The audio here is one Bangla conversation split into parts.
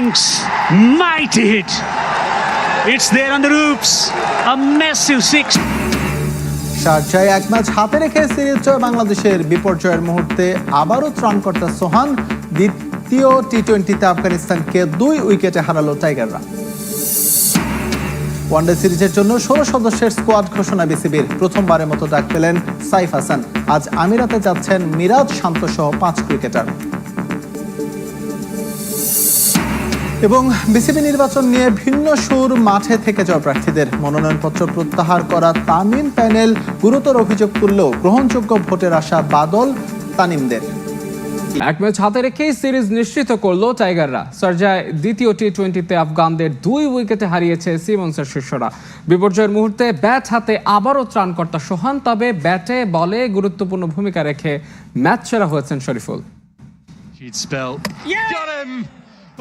Winks, mighty hit. It's there on the roofs. A massive six. শারজায় এক ম্যাচ হাতে রেখে সিরিজ জয় বাংলাদেশের। বিপর্যয়ের মুহূর্তে আবারও ত্রাণকর্তা সোহান। দ্বিতীয় টি-20তে আফগানিস্তানকে 2 উইকেটে হারালো টাইগাররা। ওয়ানডে সিরিজের জন্য 16 সদস্যের স্কোয়াড ঘোষণা বিসিবির। প্রথমবারের মতো ডাক পেলেন সাইফ হাসান। আজ আমিরাতে যাচ্ছেন মিরাজ শান্ত সহ 5 ক্রিকেটার। এবং বিসিবি নির্বাচন নিয়ে ভিন্ন সুর মাঠে থেকে যাওয়া প্রার্থীদের। মনোনয়নপত্র প্রত্যাহার করা তামিম প্যানেল গুরুতর অভিযোগ তুললেও গ্রহণযোগ্য ভোটের আশা বাদল তানিমদের। এক ম্যাচ হাতে রেখেই সিরিজ নিশ্চিত করলো টাইগাররা। শারজায় দ্বিতীয় টি-20তে আফগানদের 2 উইকেটে হারিয়েছে সিমন্সের শিষ্যরা। বিপর্যয়ের মুহূর্তে ব্যাট হাতে আবারও ত্রাণকর্তা সোহান, তবে ব্যাটে বলে গুরুত্বপূর্ণ ভূমিকা রেখে ম্যাচ সেরা হয়েছেন শরীফুল।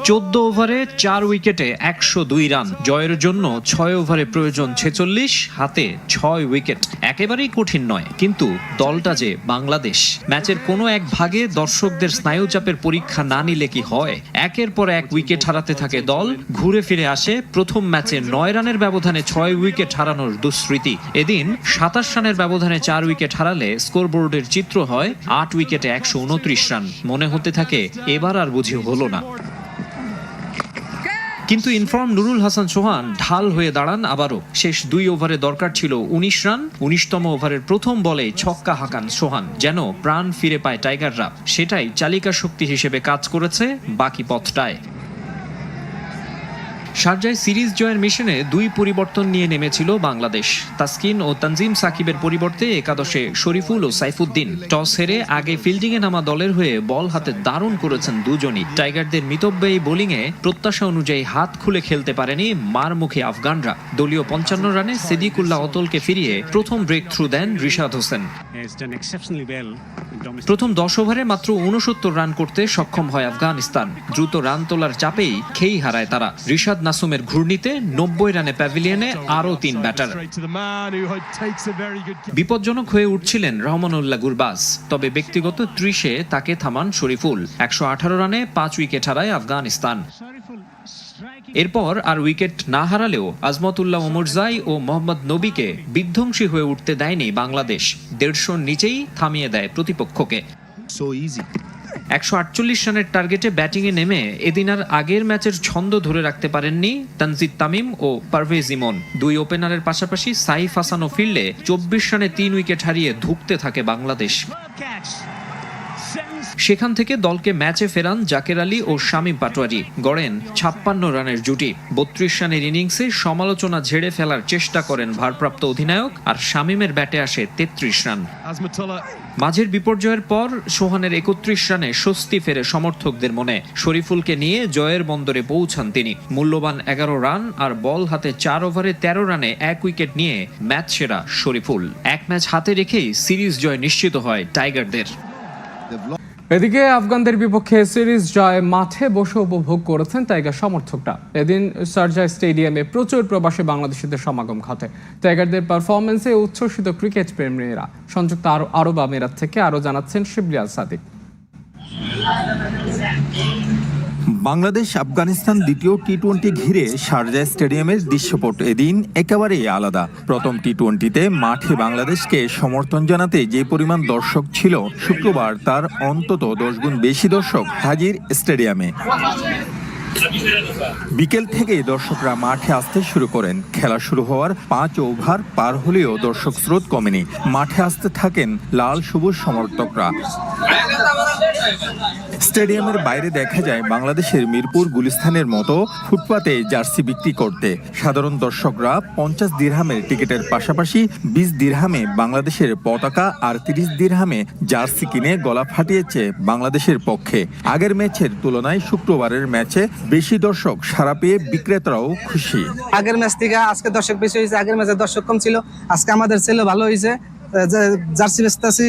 14 ওভারে 4 উইকেটে 102 রান। জয়ের জন্য 6 ওভারে প্রয়োজন 46, হাতে 6 উইকেট। একেবারেই কঠিন নয়, কিন্তু দলটা যে বাংলাদেশ। ম্যাচের কোনো এক ভাগে দর্শকদের স্নায়ুচাপের পরীক্ষা না নিলে কি হয়? একের পর এক উইকেট হারাতে থাকে দল। ঘুরে ফিরে আসে প্রথম ম্যাচে 9 রানের ব্যবধানে 6 উইকেট হারানোর দুঃস্মৃতি। এদিন 27 রানের ব্যবধানে 4 উইকেট হারালে স্কোরবোর্ডের চিত্র হয় 8 উইকেটে 129 রান। মনে হতে থাকে এবার আর বুঝি হলো না। কিন্তু ইনফর্ম নুরুল হাসান সোহান ঢাল হয়ে দাঁড়ান আবারও। শেষ 2 ওভারে দরকার ছিল 19 রান। 19তম ওভারের প্রথম বলে ছক্কা হাঁকান সোহান। যেন প্রাণ ফিরে পায় টাইগাররা। সেটাই চালিকা শক্তি হিসেবে কাজ করেছে বাকি পথটায়। শারজায় সিরিজ জয়ের মিশনে 2 পরিবর্তন নিয়ে নেমেছিল বাংলাদেশ। তাসকিন ও তানজিম সাকিবের পরিবর্তে একাদশে শরীফুল ও সাইফুদ্দিন। টস হেরে আগে ফিল্ডিংয়ে নামা দলের হয়ে বল হাতে দারুণ করেছেন দুজনই। টাইগারদের মিতব্যয়ী বোলিংয়ে প্রত্যাশা অনুযায়ী হাত খুলে খেলতে পারেনি মার মুখে আফগানরা। দলীয় 55 রানে সিদ্দিকুল্লাহ অতলকে ফিরিয়ে প্রথম ব্রেক থ্রু দেন রিশাদ হোসেন। প্রথম 10 ওভারে মাত্র 69 রান করতে সক্ষম হয় আফগানিস্তান। দ্রুত রান তোলার চাপেই খেই হারায় তারা। রিশাদ নাসুমের ঘূর্ণিতে 90 রানে প্যাভিলিয়নে আরও 3 ব্যাটার। বিপজ্জনক হয়ে উঠছিলেন রহমানুল্লাহ গুরবাজ, তবে ব্যক্তিগত 30-এ তাকে থামান শরীফুল। 118 রানে 5 উইকেট হারায় আফগানিস্তান। এরপর আর উইকেট না হারালেও আজমতুল্লাহ ওমরজাই ও মোহাম্মদ নবীকে বিধ্বংসী হয়ে উঠতে দেয়নি বাংলাদেশ। 150 নিচেই থামিয়ে দেয় প্রতিপক্ষকে। 148 রানের টার্গেটে ব্যাটিংয়ে নেমে এদিন আর আগের ম্যাচের ছন্দ ধরে রাখতে পারেননি তানজিদ তামিম ও পারভেজ ইমন। 2 ওপেনারের পাশাপাশি সাইফ হাসানও ফিরলে 24 রানে 3 উইকেট হারিয়ে ধুঁকতে থাকে বাংলাদেশ। সেখান থেকে দলকে ম্যাচে ফেরান জাকের আলী ও শামীম পাটোয়ারি। গড়েন 56 রানের জুটি। 32 রানের ইনিংসে সমালোচনা ঝেড়ে ফেলার চেষ্টা করেন ভারপ্রাপ্ত অধিনায়ক, আর শামীমের ব্যাটে আসে 33 রান। মাঝের বিপর্যয়ের পর সোহানের 31 রানে স্বস্তি ফেরে সমর্থকদের মনে। শরীফুলকে নিয়ে জয়ের বন্দরে পৌঁছান তিনি। মূল্যবান 11 রান আর বল হাতে 4 ওভারে 13 রানে 1 উইকেট নিয়ে ম্যাচ সেরা শরীফুল। এক ম্যাচ হাতে রেখেই সিরিজ জয় নিশ্চিত হয় টাইগারদের। এদিকে আফগানদের বিপক্ষে সিরিজ জয় মাঠে বসে উপভোগ করেছেন টাইগার সমর্থকরা। এদিন শারজাহ স্টেডিয়ামে প্রচুর প্রবাসী বাংলাদেশিদের সমাগম ঘটে। টাইগারদের পারফরমেন্সে উচ্ছ্বসিত ক্রিকেট প্রেমীরা। সংযুক্ত আরব আমিরাত থেকে আরও জানাচ্ছেন শিবরিয়াল সাদিক। বাংলাদেশ আফগানিস্তান দ্বিতীয় টি-20 ঘিরে শারজাহ স্টেডিয়ামের দৃশ্যপট এদিন একেবারেই আলাদা। প্রথম টি-20তে মাঠে বাংলাদেশকে সমর্থন জানাতে যে পরিমাণ দর্শক ছিল, শুক্রবার তার অন্তত 10 গুণ বেশি দর্শক হাজির স্টেডিয়ামে। বিকেল থেকে দর্শকরা মাঠে আসতে শুরু করেন। খেলা শুরু হওয়ার 5 ওভার পার হলেও দর্শক স্রোত কমেনি। মাঠে আসতে থাকেন লাল সবুজ সমর্থকরা। স্টেডিয়ামের বাইরে দেখা যায় বাংলাদেশের মিরপুর গুলিস্তানের মতো ফুটপাতে জার্সি বিক্রি করতে। সাধারণ দর্শকরা 50 দিরহামের টিকিটের পাশাপাশি 20 দিরহামে বাংলাদেশের পতাকা আর 30 দিরহামে জার্সি কিনে গলা ফাটিয়েছে বাংলাদেশের পক্ষে। আগের ম্যাচের তুলনায় শুক্রবারের ম্যাচে বেশি দর্শক সাড়া পেয়ে বিক্রেতারাও খুশি। আগের ম্যাচ থেকে আজকে দর্শক বেশি হয়েছে। আগের ম্যাচে দর্শক কম ছিল, আজকে আমাদের ছেলে ভালো হয়েছে। জার্সি বেচতেছি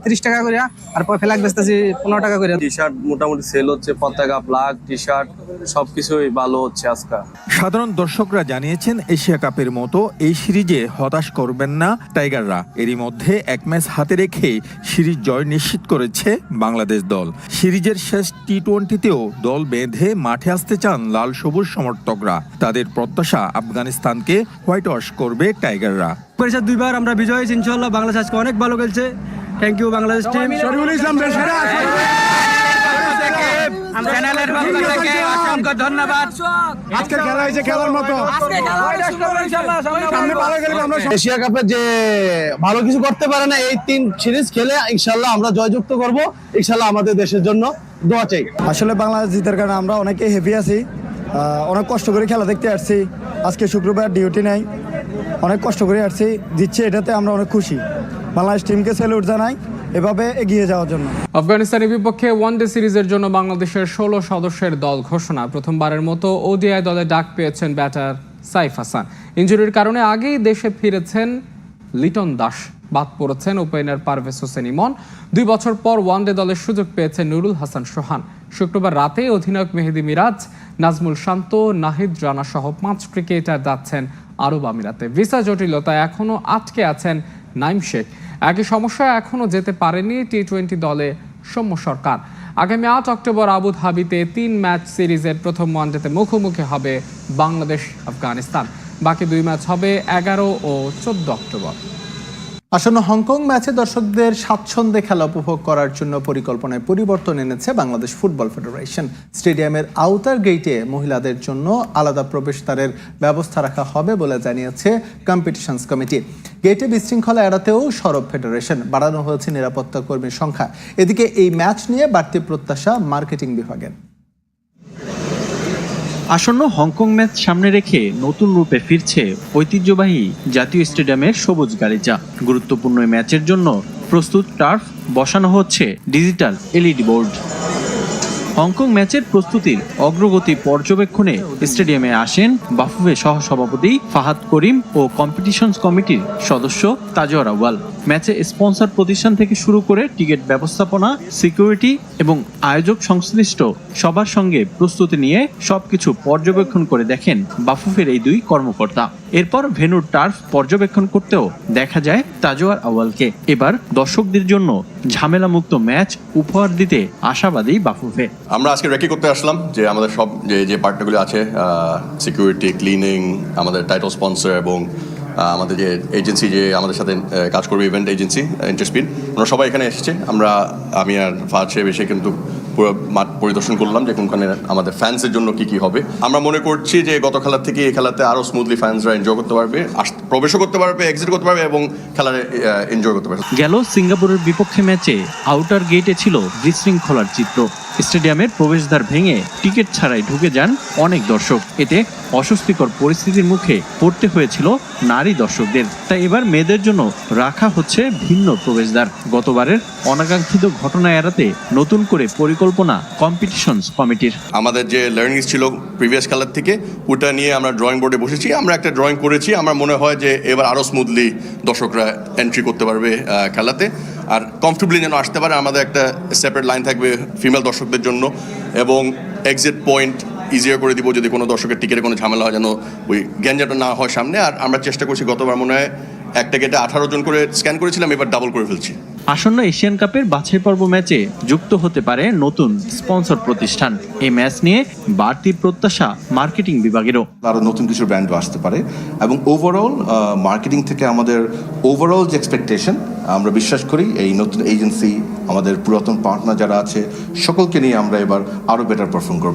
30 টাকা করে, আর ফ্ল্যাগ বেচতেছি 15 টাকা করে। টি শার্ট মোটামুটি সেল হচ্ছে, পতাকা, ফ্ল্যাগ, টি শার্ট সবকিছুই ভালো হচ্ছে আজকে। সাধারণ দর্শকরা জানিয়েছেন এশিয়া কাপের মতো এই সিরিজে হতাশ করবেন না টাইগাররা। এরই মধ্যে এক ম্যাচ হাতে রেখে সিরিজ জয় নিশ্চিত করেছে বাংলাদেশ দল। সিরিজের শেষ টি-20তেও দল বেঁধে মাঠে আসতে চান লাল সবুজ সমর্থকরা। তাদের প্রত্যাশা আফগানিস্তানকে হোয়াইট ওয়াশ করবে টাইগাররা। পরিষদ 2 বার আমরা বিজয় হয়েছি ইনশাআল্লাহ। বাংলাদেশ আজকে অনেক ভালো খেলছে। Thank you Bangladesh team. Shariful Islam চ্যানেলের পক্ষ থেকে অসংখ্য ধন্যবাদ। আজকে খেলা হয়েছে খেলার মতো। এশিয়া কাপে যে ভালো কিছু করতে পারে না, এই 3 সিরিজ খেলে ইনশাআল্লাহ আমরা জয়যুক্ত করব। ইনশাআল্লাহ আমাদের দেশের জন্য দোয়া চাই। আসলে বাংলাদেশ জিতার কারণে আমরা অনেকে হ্যাপি আছি। অনেক কষ্ট করে খেলা দেখতে আসছি। আজকে শুক্রবার ডিউটি নাই, অনেক কষ্ট করে আসছি, জিতছে এটাতে আমরা অনেক খুশি। বাংলাদেশ টিমকে স্যালুট জানাই এভাবে এগিয়ে যাওয়ার জন্য। আফগানিস্তানের বিপক্ষে ওয়ানডে সিরিজের জন্য বাংলাদেশের 16 সদস্যের দল ঘোষণা। প্রথমবারের মতো ওডিআই দলে ডাক পেয়েছেন ব্যাটার সাইফ হাসান। ইনজুরির কারণে আগেই দেশে ফিরেছেন লিটন দাস। বাদ পড়েছেন ওপেনার পারভেজ হোসেন ইমন। 2 বছর পর ওয়ানডে দলের সুযোগ পেয়েছেন নুরুল হাসান সোহান। শুক্রবার রাতে অধিনায়ক মেহেদী মিরাজ, নাজমুল শান্ত, নাহিদ রানা সহ 5 ক্রিকেটার যাচ্ছেন আরব আমিরাতে। ভিসা জটিলতায় এখনও আটকে আছেন নাইম শেখ। একই সমস্যায় এখনও যেতে পারেনি টি-20 দলে সৌম্য সরকার। আগামী 8 অক্টোবর আবুধাবিতে 3 ম্যাচ সিরিজের প্রথম ওয়ানডেতে মুখোমুখি হবে বাংলাদেশ আফগানিস্তান। বাকি 2 ম্যাচ হবে 11 ও 14 অক্টোবর। আসন্ন হংকং ম্যাচে দর্শকদের স্বাচ্ছন্দ্যে খেলা উপভোগ করার জন্য পরিকল্পনায় পরিবর্তন এনেছে বাংলাদেশ ফুটবল ফেডারেশন। স্টেডিয়ামের আউটার গেটে মহিলাদের জন্য আলাদা প্রবেশদ্বারের ব্যবস্থা রাখা হবে বলে জানিয়েছে কম্পিটিশনস কমিটি। গেটে বিশৃঙ্খলা এড়াতেও সরব ফেডারেশন। বাড়ানো হয়েছে নিরাপত্তা কর্মীর সংখ্যা। এদিকে এই ম্যাচ নিয়ে বাড়তি প্রত্যাশা মার্কেটিং বিভাগের। আসন্ন হংকং ম্যাচ সামনে রেখে নতুন রূপে ফিরছে ঐতিহ্যবাহী জাতীয় স্টেডিয়ামের সবুজ গালিচা। গুরুত্বপূর্ণ এই ম্যাচের জন্য প্রস্তুত টার্ফ, বসানো হচ্ছে ডিজিটাল এলইডি বোর্ড। হংকং ম্যাচের প্রস্তুতির অগ্রগতি পর্যবেক্ষণে স্টেডিয়ামে আসেন বাফুফে সহসভাপতি ফাহাদ করিম ও কম্পিটিশনস কমিটির সদস্য তাজওয়ার আউয়াল। ম্যাচে স্পন্সর প্রতিষ্ঠান থেকে শুরু করে টিকিট ব্যবস্থাপনা, সিকিউরিটি এবং আয়োজক সংশ্লিষ্ট সবার সঙ্গে প্রস্তুতি নিয়ে সবকিছু পর্যবেক্ষণ করে দেখেন বাফুফের এই 2 কর্মকর্তা। এরপর ভেন্যুর টার্ফ পর্যবেক্ষণ করতেও দেখা যায় তাজওয়ার আউয়ালকে। এবার দর্শকদের জন্য ঝামেলামুক্ত ম্যাচ উপহার দিতে আশাবাদী বাফুফে। আমরা আজকে রেকি করতে আসলাম যে আমাদের সব যে পার্টনারগুলো আছে, সিকিউরিটি, ক্লিনিং, আমাদের টাইটেল স্পন্সর এবং আমাদের যে এজেন্সি যে আমাদের সাথে কাজ করবে, ইভেন্ট এজেন্সি ইন্টারস্পিড, ওরা সবাই এখানে এসেছে। আমি আর ফাহাদ সাহেব এসে কিন্তু পুরো মাঠ পরিদর্শন করলাম যে কোনখানে আমাদের ফ্যান্সের জন্য কি হবে। আমরা মনে করছি যে গত খেলার থেকে এই খেলাতে আরও স্মুথলি ফ্যান্সরা এনজয় করতে পারবে, প্রবেশও করতে পারবে, এক্সিট করতে পারবে এবং খেলার এনজয় করতে পারবে। গেল সিঙ্গাপুরের বিপক্ষে ম্যাচে আউটার গেটে ছিল বিশৃঙ্খলার চিত্র। স্টেডিয়ামের প্রবেশদ্বার ভেঙে টিকিট ছাড়াই ঢুকে যান অনেক দর্শক। এতে অস্বস্তিকর পরিস্থিতির মুখে পড়তে হয়েছিল নারী দর্শকদের। তাই এবার মেয়েদের জন্য রাখা হচ্ছে ভিন্ন প্রবেশদ্বার। গতবারের অনাকাঙ্ক্ষিত ঘটনা এড়াতে নতুন করে পরিকল্পনা কম্পিটিশনস কমিটির। আমাদের যে লার্নিং ছিল প্রিভিয়াস খেলার থেকে, ওটা নিয়ে আমরা ড্রয়িং বোর্ডে বসেছি, আমরা একটা ড্রয়িং করেছি। আমার মনে হয় যে এবার আরও স্মুথলি দর্শকরা এন্ট্রি করতে পারবে খেলাতে, আর কমফর্টেবলি যেন আসতে পারে। আমাদের একটা সেপারেট লাইন থাকবে ফিমেল দর্শকদের জন্য এবং এক্সিট পয়েন্ট ইজিয়ার করে দিব যদি কোনো দর্শকের টিকিটে কোনো ঝামেলা হয়, যেন ওই গ্যাঞ্জাটা না হয় সামনে। আর আমরা চেষ্টা করছি, গতবার মনে হয় একটা গেটে 18 জন করে স্ক্যান করেছিলাম, এবার ডাবল করে ফেলছি। আসন্ন এশিয়ান কাপের বাছাই পর্ব ম্যাচে যুক্ত হতে পারে নতুন স্পন্সর প্রতিষ্ঠান। এই ম্যাচ নিয়ে বাড়তি প্রত্যাশা মার্কেটিং বিভাগেরও। আরও নতুন কিছু ব্র্যান্ড আসতে পারে এবং ওভারঅল মার্কেটিং থেকে আমাদের ওভারঅল যে এক্সপেকটেশন, আমরা বিশ্বাস করি এই নতুন এজেন্সি, আমাদের পুরাতন পার্টনার যারা আছে, সকলকে নিয়ে আমরা এবার আরও বেটার পারফর্ম করব।